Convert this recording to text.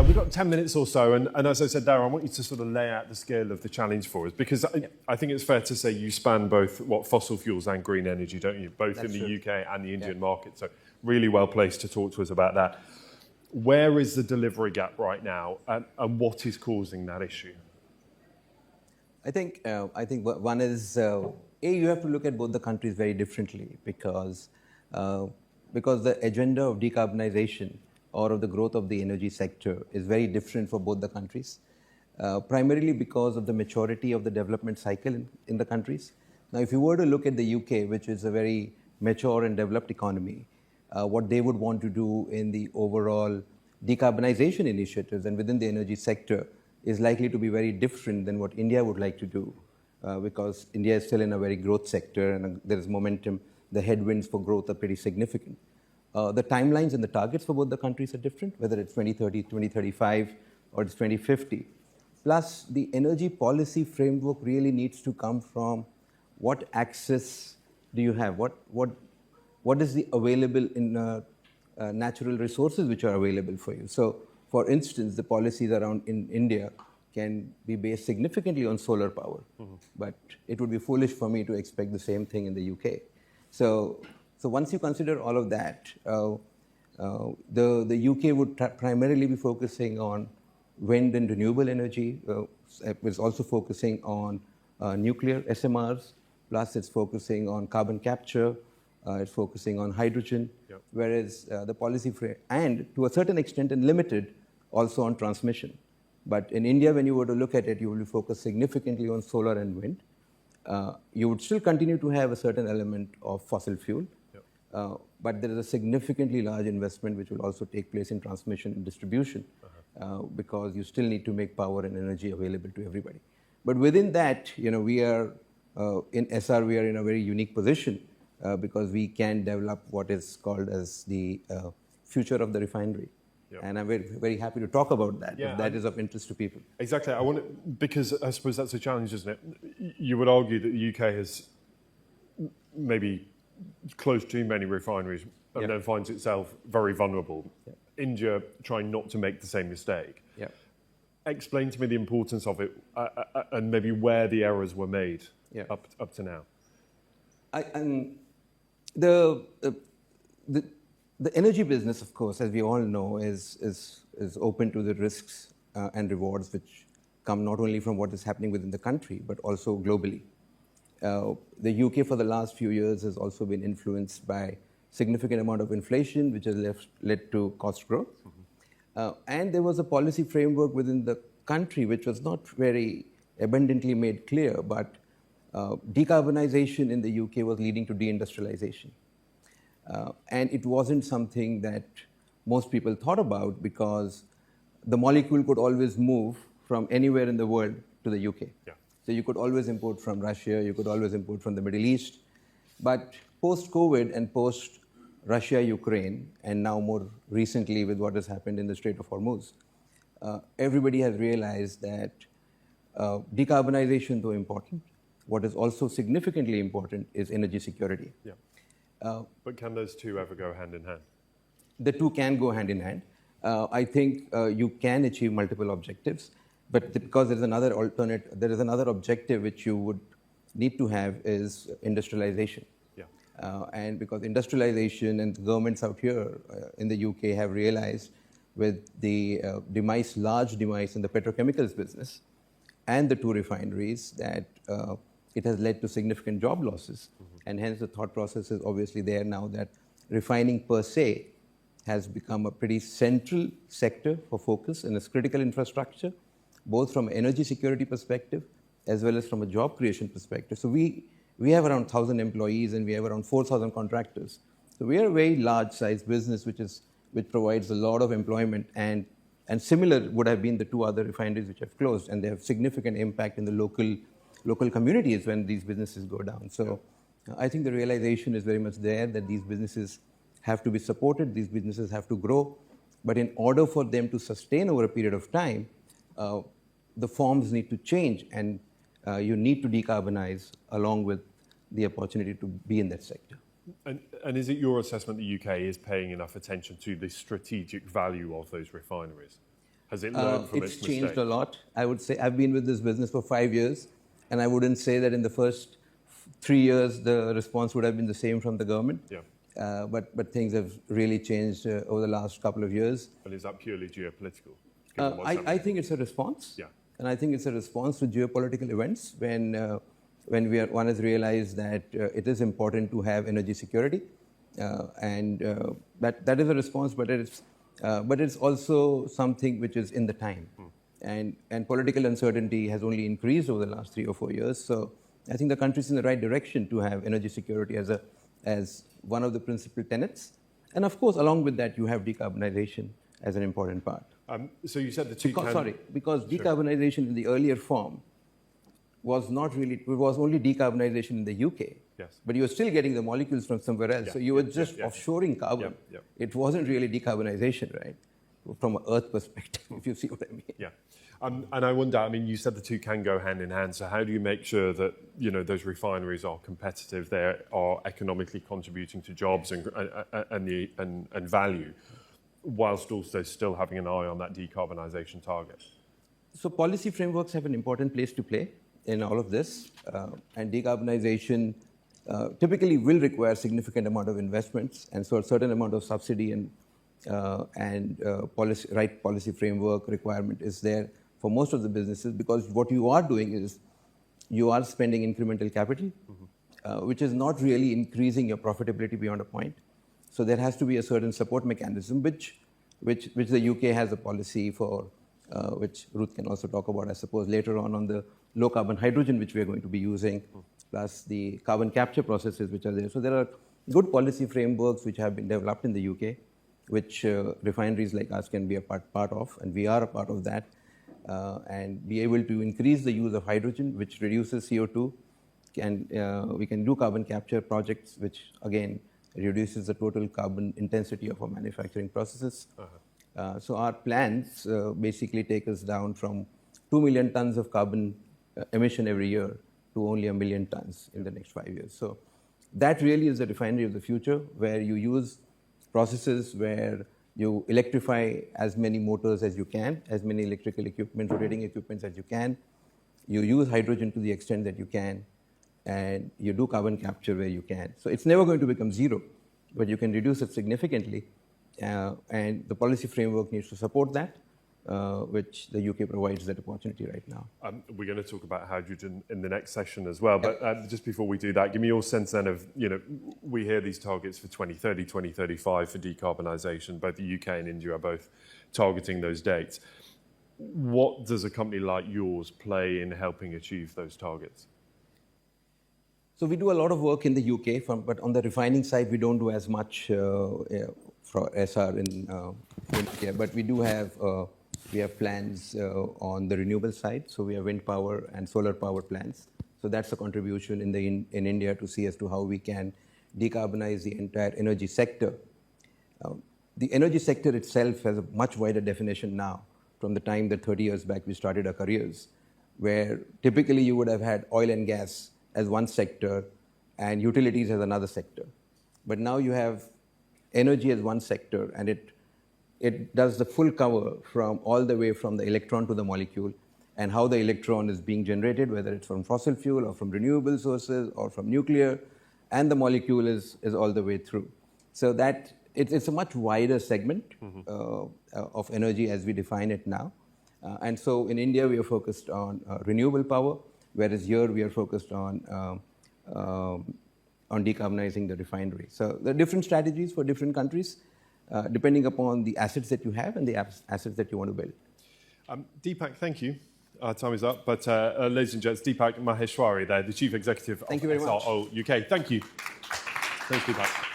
We've got 10 minutes or so, and as I said, Darren, I want you to sort of lay out the scale of the challenge for us, because I think it's fair to say you span both fossil fuels and green energy, don't you? Both in the UK and the Indian market, so really well placed to talk to us about that. Where is the delivery gap right now, and what is causing that issue? I think one is, you have to look at both the countries very differently, because the agenda of decarbonization or of the growth of the energy sector is very different for both the countries, primarily because of the maturity of the development cycle in the countries. Now, if you were to look at the UK, which is a very mature and developed economy, what they would want to do in the overall decarbonization initiatives and within the energy sector is likely to be very different than what India would like to do, because India is still in a very growth sector and there is momentum. The headwinds for growth are pretty significant. The timelines and the targets for both the countries are different, whether it's 2030, 2035, or it's 2050. Plus, the energy policy framework really needs to come from what access do you have? What is the available in natural resources which are available for you? So, for instance, the policies around in India can be based significantly on solar power, but it would be foolish for me to expect the same thing in the UK. So once you consider all of that, the UK would primarily be focusing on wind and renewable energy. It's also focusing on nuclear SMRs, plus it's focusing on carbon capture, it's focusing on hydrogen, whereas the policy frame, and to a certain extent and limited, also on transmission. But in India, when you were to look at it, you will be focused significantly on solar and wind. You would still continue to have a certain element of fossil fuel, but there is a significantly large investment which will also take place in transmission and distribution, because you still need to make power and energy available to everybody. But within that, we are, in Essar, we are in a very unique position, because we can develop what is called as the future of the refinery. And I'm very, very happy to talk about that, if that is of interest to people. Exactly. I want to, because I suppose that's a challenge, isn't it? You would argue that the UK has maybe closed too many refineries and then finds itself very vulnerable. India trying not to make the same mistake. Explain to me the importance of it and maybe where the errors were made up to now. The energy business, of course, as we all know, is open to the risks and rewards which come not only from what is happening within the country, but also globally. The UK for the last few years has also been influenced by significant amount of inflation, which has led to cost growth. And there was a policy framework within the country which was not very abundantly made clear, but decarbonization in the UK was leading to deindustrialization. And it wasn't something that most people thought about, because the molecule could always move from anywhere in the world to the UK. So you could always import from Russia, you could always import from the Middle East. But post-COVID and post-Russia-Ukraine, and now more recently with what has happened in the Strait of Hormuz, everybody has realized that decarbonization, though important, what is also significantly important is energy security. But can those two ever go hand in hand? The two can go hand in hand. I think you can achieve multiple objectives, but because there is another objective which you would need to have is industrialization. And because industrialization and the governments out here in the UK have realized with the large demise in the petrochemicals business and the two refineries that it has led to significant job losses. And hence the thought process is obviously there now that refining per se has become a pretty central sector for focus and its critical infrastructure, both from an energy security perspective as well as from a job creation perspective. So we have around 1,000 employees and we have around 4,000 contractors. So we are a very large size business which provides a lot of employment, and similar would have been the two other refineries which have closed, and they have significant impact in the local communities when these businesses go down. So I think the realization is very much there that these businesses have to be supported, these businesses have to grow, but in order for them to sustain over a period of time, the forms need to change, and you need to decarbonize along with the opportunity to be in that sector. And is it your assessment the UK is paying enough attention to the strategic value of those refineries? Has it learned from its It's changed mistakes? a lot, I would say. I've been with this business for 5 years, and I wouldn't say that in the first 3 years the response would have been the same from the government. Yeah. But things have really changed over the last couple of years. And is that purely geopolitical? given what's I happening? think it's a response. Yeah. And I think it's a response to geopolitical events when one has realized that it is important to have energy security. That is a response, but it's also something which is in the time. And political uncertainty has only increased over the last 3 or 4 years. So I think the country is in the right direction to have energy security as one of the principal tenets. And of course, along with that, you have decarbonization as an important part. So you said the two Because decarbonization in the earlier form was not really, it was only decarbonization in the UK. Yes. But you were still getting the molecules from somewhere else. So you were just offshoring carbon. It wasn't really decarbonization, right? From an Earth perspective, if you see what I mean. Yeah. And I wonder, I mean, you said the two can go hand in hand. So how do you make sure that, you know, those refineries are competitive, they are economically contributing to jobs and value, whilst also still having an eye on that decarbonisation target? So policy frameworks have an important place to play in all of this. And decarbonisation typically will require significant amount of investments. And so a certain amount of subsidy and policy framework requirement is there for most of the businesses, because what you are doing is you are spending incremental capital, which is not really increasing your profitability beyond a point. So there has to be a certain support mechanism, which the UK has a policy for, which Ruth can also talk about, I suppose, later on the low carbon hydrogen, which we are going to be using, plus the carbon capture processes which are there. So there are good policy frameworks which have been developed in the UK, which refineries like us can be a part of, and we are a part of that, and be able to increase the use of hydrogen, which reduces CO2, and we can do carbon capture projects, which again reduces the total carbon intensity of our manufacturing processes. So our plans basically take us down from 2 million tons of carbon emission every year to only 1 million tons in the next 5 years. So that really is the refinery of the future, where you use processes where you electrify as many motors as you can, as many electrical equipment, rotating equipments as you can. You use hydrogen to the extent that you can, and you do carbon capture where you can. So it's never going to become zero, but you can reduce it significantly. And the policy framework needs to support that, which the UK provides that opportunity right now. We're going to talk about hydrogen in the next session as well, but just before we do that, give me your sense then of, you know, we hear these targets for 2030, 2035 for decarbonisation. Both the UK and India are both targeting those dates. What does a company like yours play in helping achieve those targets? So we do a lot of work in the UK, but on the refining side, we don't do as much for Essar in India, but we do have plans on the renewable side. So we have wind power and solar power plants. So that's a contribution in India to see as to how we can decarbonize the entire energy sector. The energy sector itself has a much wider definition now from the time that 30 years back we started our careers, where typically you would have had oil and gas as one sector and utilities as another sector. But now you have energy as one sector, and it does the full cover from all the way from the electron to the molecule, and how the electron is being generated, whether it's from fossil fuel or from renewable sources or from nuclear, and the molecule is all the way through. So that it's a much wider segment of energy as we define it now. And so in India, we are focused on renewable power, whereas here we are focused on decarbonizing the refinery. So there are different strategies for different countries, depending upon the assets that you have and the assets that you want to build. Deepak, thank you. Our time is up. But ladies and gents, Deepak Maheshwari there, the Chief Executive of Thank you very much. SRO UK. Thank you. Thanks, Deepak.